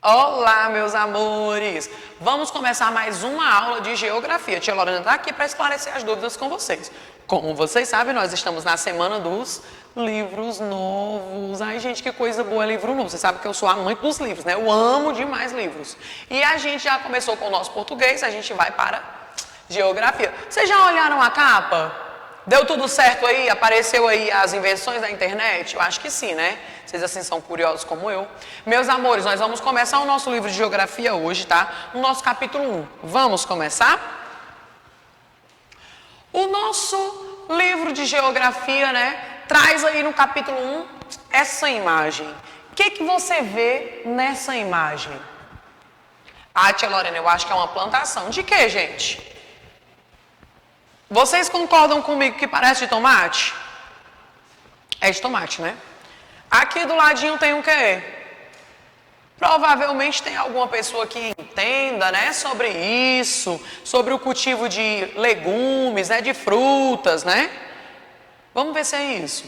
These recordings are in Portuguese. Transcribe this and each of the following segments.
Olá, meus amores! Vamos começar mais uma aula de geografia. Tia Lorena está aqui para esclarecer as dúvidas com vocês. Como vocês sabem, nós estamos na semana dos livros novos. Ai, gente, que coisa boa é livro novo. Você sabe que eu sou amante dos livros, né? Eu amo demais livros. E a gente já começou com o nosso português, a gente vai para geografia. Vocês já olharam a capa? Deu tudo certo aí? Apareceu aí as invenções da internet? Eu acho que sim, né? Vocês assim são curiosos como eu. Meus amores, nós vamos começar o nosso livro de geografia hoje, tá? No nosso capítulo 1. Vamos começar? O nosso livro de geografia, né? Traz aí no capítulo 1 essa imagem. O que você vê nessa imagem? Ah, tia Lorena, eu acho que é uma plantação. De quê, gente? Vocês concordam comigo que parece de tomate? É de tomate, né? Aqui do ladinho tem o quê? Provavelmente tem alguma pessoa que entenda, né, sobre isso, sobre o cultivo de legumes, né, de frutas, né? Vamos ver se é isso.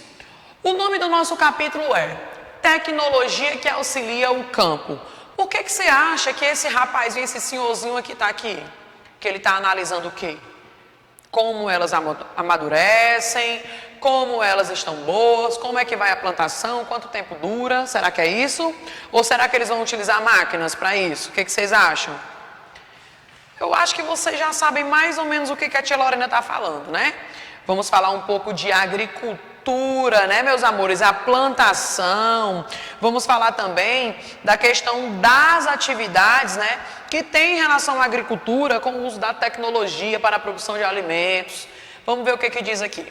O nome do nosso capítulo é Tecnologia que auxilia o campo. Por que você acha que esse rapazinho, esse senhorzinho aqui está aqui? Que ele está analisando o quê? Como elas amadurecem, como elas estão boas, como é que vai a plantação, quanto tempo dura, será que é isso? Ou será que eles vão utilizar máquinas para isso? O que vocês acham? Eu acho que vocês já sabem mais ou menos o que a tia Lorena está falando, né? Vamos falar um pouco de agricultura, né, meus amores? A plantação. Vamos falar também da questão das atividades, né, que tem relação à agricultura com o uso da tecnologia para a produção de alimentos. Vamos ver o que diz aqui.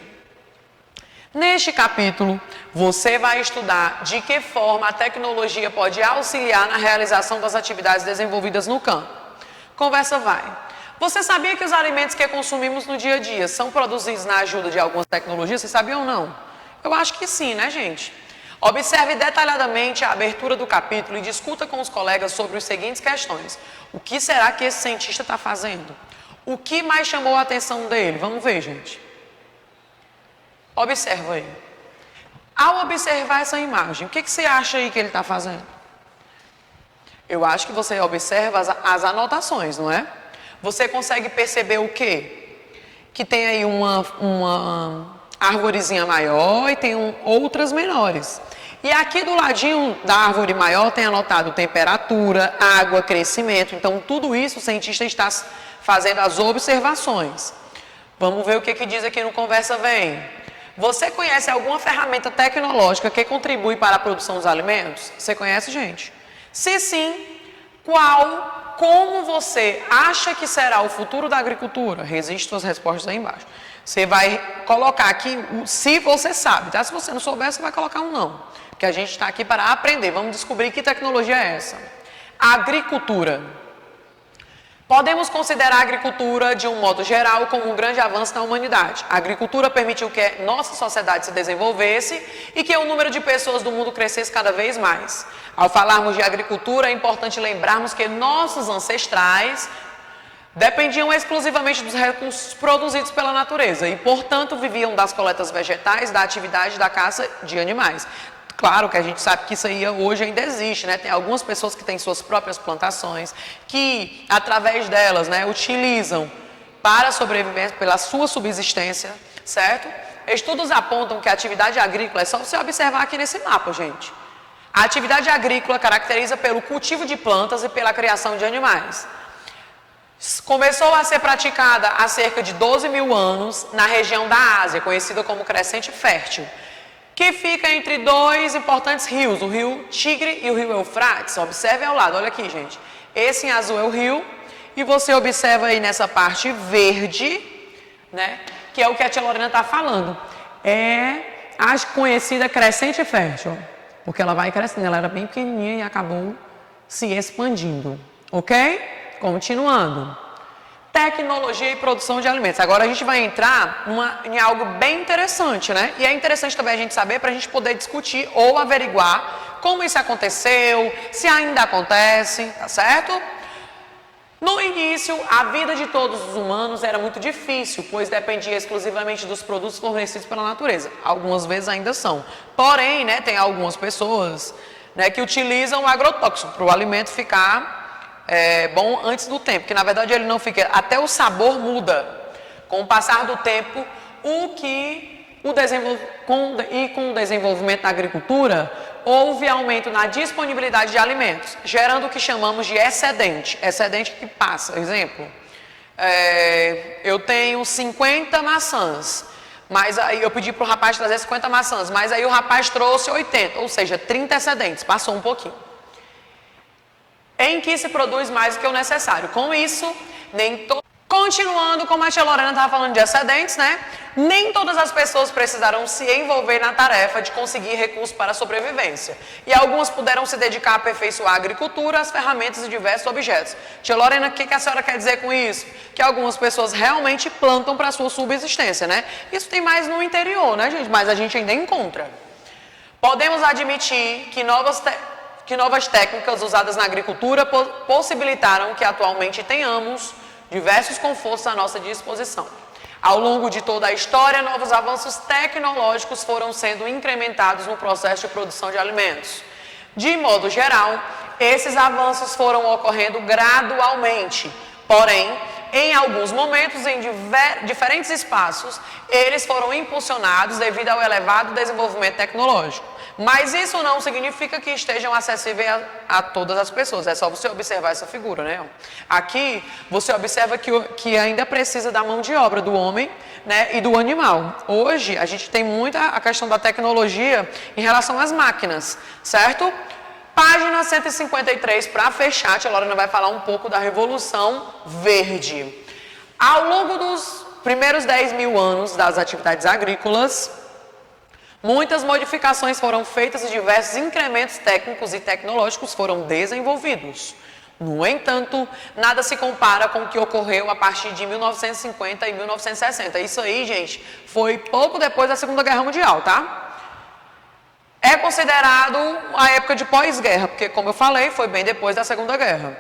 Neste capítulo, você vai estudar de que forma a tecnologia pode auxiliar na realização das atividades desenvolvidas no campo. Conversa vai. Você sabia que os alimentos que consumimos no dia a dia são produzidos na ajuda de algumas tecnologias? Você sabia ou não? Eu acho que sim, né, gente? Observe detalhadamente a abertura do capítulo e discuta com os colegas sobre as seguintes questões. O que será que esse cientista está fazendo? O que mais chamou a atenção dele? Vamos ver, gente. Observa aí. Ao observar essa imagem, o que você acha aí que ele está fazendo? Eu acho que você observa as anotações, não é? Você consegue perceber o quê? Que tem aí uma arvorezinha maior e tem outras menores. E aqui do ladinho da árvore maior tem anotado temperatura, água, crescimento. Então, tudo isso o cientista está fazendo as observações. Vamos ver o que diz aqui no Conversa Vem. Você conhece alguma ferramenta tecnológica que contribui para a produção dos alimentos? Você conhece, gente? Se sim, qual? Como você acha que será o futuro da agricultura? Resiste suas respostas aí embaixo. Você vai colocar aqui, se você sabe, tá? Se você não souber, você vai colocar um não. Porque a gente está aqui para aprender. Vamos descobrir que tecnologia é essa. Agricultura. Podemos considerar a agricultura, de um modo geral, como um grande avanço na humanidade. A agricultura permitiu que nossa sociedade se desenvolvesse e que o número de pessoas do mundo crescesse cada vez mais. Ao falarmos de agricultura, é importante lembrarmos que nossos ancestrais dependiam exclusivamente dos recursos produzidos pela natureza e, portanto, viviam das coletas vegetais, da atividade da caça de animais. Claro que a gente sabe que isso aí hoje ainda existe, né? Tem algumas pessoas que têm suas próprias plantações, que através delas, né, utilizam para sobreviver, pela sua subsistência, certo? Estudos apontam que a atividade agrícola, é só você observar aqui nesse mapa, gente. A atividade agrícola caracteriza pelo cultivo de plantas e pela criação de animais. Começou a ser praticada há cerca de 12 mil anos na região da Ásia, conhecida como Crescente Fértil, que fica entre dois importantes rios, o rio Tigre e o rio Eufrates. Observe ao lado, olha aqui, gente. Esse em azul é o rio, e você observa aí nessa parte verde, né, que é o que a tia Lorena está falando. É a conhecida Crescente Fértil, porque ela vai crescendo, ela era bem pequenininha e acabou se expandindo, ok? Continuando. Tecnologia e produção de alimentos. Agora a gente vai entrar em algo bem interessante, né? E é interessante também a gente saber para a gente poder discutir ou averiguar como isso aconteceu, se ainda acontece, tá certo? No início, a vida de todos os humanos era muito difícil, pois dependia exclusivamente dos produtos fornecidos pela natureza. Algumas vezes ainda são. Porém, né, tem algumas pessoas né, que utilizam o agrotóxico para o alimento ficar bom antes do tempo, que na verdade ele não fica, até o sabor muda. Com o passar do tempo, com o desenvolvimento da agricultura, houve aumento na disponibilidade de alimentos, gerando o que chamamos de excedente. Excedente que passa, exemplo, eu tenho 50 maçãs, mas aí eu pedi para o rapaz trazer 50 maçãs, mas aí o rapaz trouxe 80, ou seja, 30 excedentes, passou um pouquinho. Em que se produz mais do que o necessário. Com isso, continuando, como a tia Lorena estava falando de excedentes, né? Nem todas as pessoas precisaram se envolver na tarefa de conseguir recursos para a sobrevivência. E algumas puderam se dedicar a aperfeiçoar a agricultura, as ferramentas e diversos objetos. Tia Lorena, o que a senhora quer dizer com isso? Que algumas pessoas realmente plantam para a sua subsistência, né? Isso tem mais no interior, né, gente? Mas a gente ainda encontra. Podemos admitir que novas técnicas usadas na agricultura possibilitaram que atualmente tenhamos diversos confortos à nossa disposição. Ao longo de toda a história, novos avanços tecnológicos foram sendo incrementados no processo de produção de alimentos. De modo geral, esses avanços foram ocorrendo gradualmente, porém, em alguns momentos, em diferentes espaços, eles foram impulsionados devido ao elevado desenvolvimento tecnológico. Mas isso não significa que estejam acessíveis a todas as pessoas. É só você observar essa figura, né? Aqui, você observa que ainda precisa da mão de obra do homem, né, e do animal. Hoje, a gente tem muita a questão da tecnologia em relação às máquinas, certo? Página 153, para fechar, a tia Lorena vai falar um pouco da Revolução Verde. Ao longo dos primeiros 10 mil anos das atividades agrícolas, muitas modificações foram feitas e diversos incrementos técnicos e tecnológicos foram desenvolvidos. No entanto, nada se compara com o que ocorreu a partir de 1950 e 1960. Isso aí, gente, foi pouco depois da Segunda Guerra Mundial, tá? É considerado a época de pós-guerra, porque, como eu falei, foi bem depois da Segunda Guerra.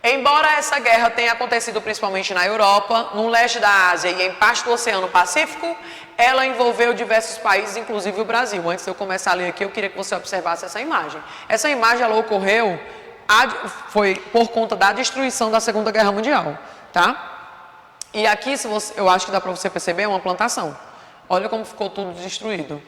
Embora essa guerra tenha acontecido principalmente na Europa, no leste da Ásia e em parte do Oceano Pacífico, ela envolveu diversos países, inclusive o Brasil. Antes de eu começar a ler aqui, eu queria que você observasse essa imagem. Essa imagem, ela ocorreu, foi por conta da destruição da Segunda Guerra Mundial, tá? E aqui, eu acho que dá para você perceber, é uma plantação. Olha como ficou tudo destruído.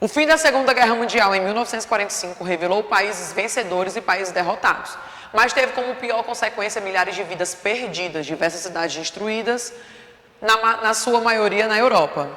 O fim da Segunda Guerra Mundial, em 1945, revelou países vencedores e países derrotados, mas teve como pior consequência milhares de vidas perdidas, diversas cidades destruídas, na sua maioria na Europa.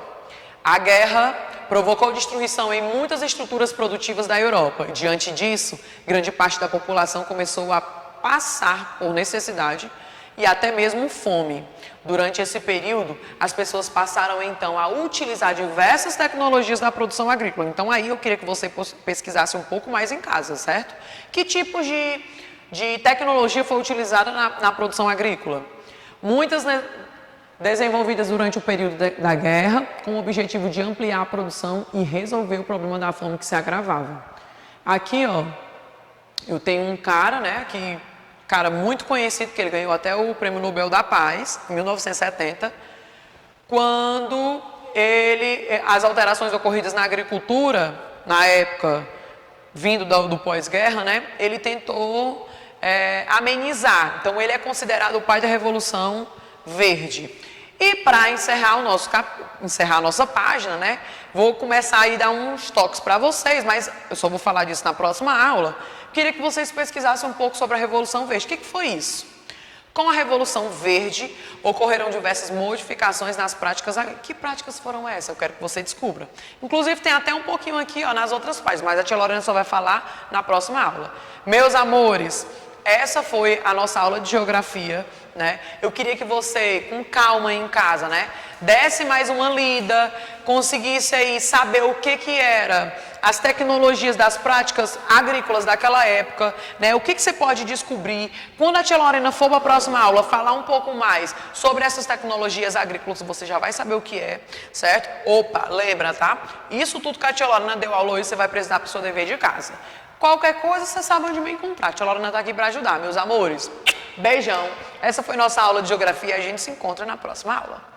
A guerra provocou destruição em muitas estruturas produtivas da Europa. Diante disso, grande parte da população começou a passar por necessidade e até mesmo fome. Durante esse período, as pessoas passaram então a utilizar diversas tecnologias da produção agrícola. Então aí eu queria que você pesquisasse um pouco mais em casa, certo? Que tipos de tecnologia foi utilizada na produção agrícola? Muitas, né, desenvolvidas durante o período da guerra, com o objetivo de ampliar a produção e resolver o problema da fome que se agravava. Aqui, ó, eu tenho um cara, né, cara muito conhecido, que ele ganhou até o Prêmio Nobel da Paz, em 1970, quando as alterações ocorridas na agricultura, na época, vindo do pós-guerra, né, ele tentou amenizar. Então, ele é considerado o pai da Revolução Verde. E para encerrar a nossa página, né, vou começar a dar uns toques para vocês, mas eu só vou falar disso na próxima aula. Queria que vocês pesquisassem um pouco sobre a Revolução Verde. O que foi isso? Com a Revolução Verde, ocorreram diversas modificações nas práticas. Que práticas foram essas? Eu quero que você descubra. Inclusive, tem até um pouquinho aqui, ó, nas outras páginas, mas a tia Lorena só vai falar na próxima aula. Meus amores, essa foi a nossa aula de geografia, né? Eu queria que você, com calma em casa, né, desse mais uma lida, conseguisse aí saber o que era as tecnologias das práticas agrícolas daquela época, né? O que você pode descobrir. Quando a tia Lorena for para a próxima aula falar um pouco mais sobre essas tecnologias agrícolas, você já vai saber o que é, certo? Opa, lembra, tá? Isso tudo que a tia Lorena deu aula hoje, você vai precisar para o seu dever de casa. Qualquer coisa, você sabe onde me encontrar. A tia Lorena está aqui para ajudar, meus amores. Beijão. Essa foi nossa aula de geografia. A gente se encontra na próxima aula.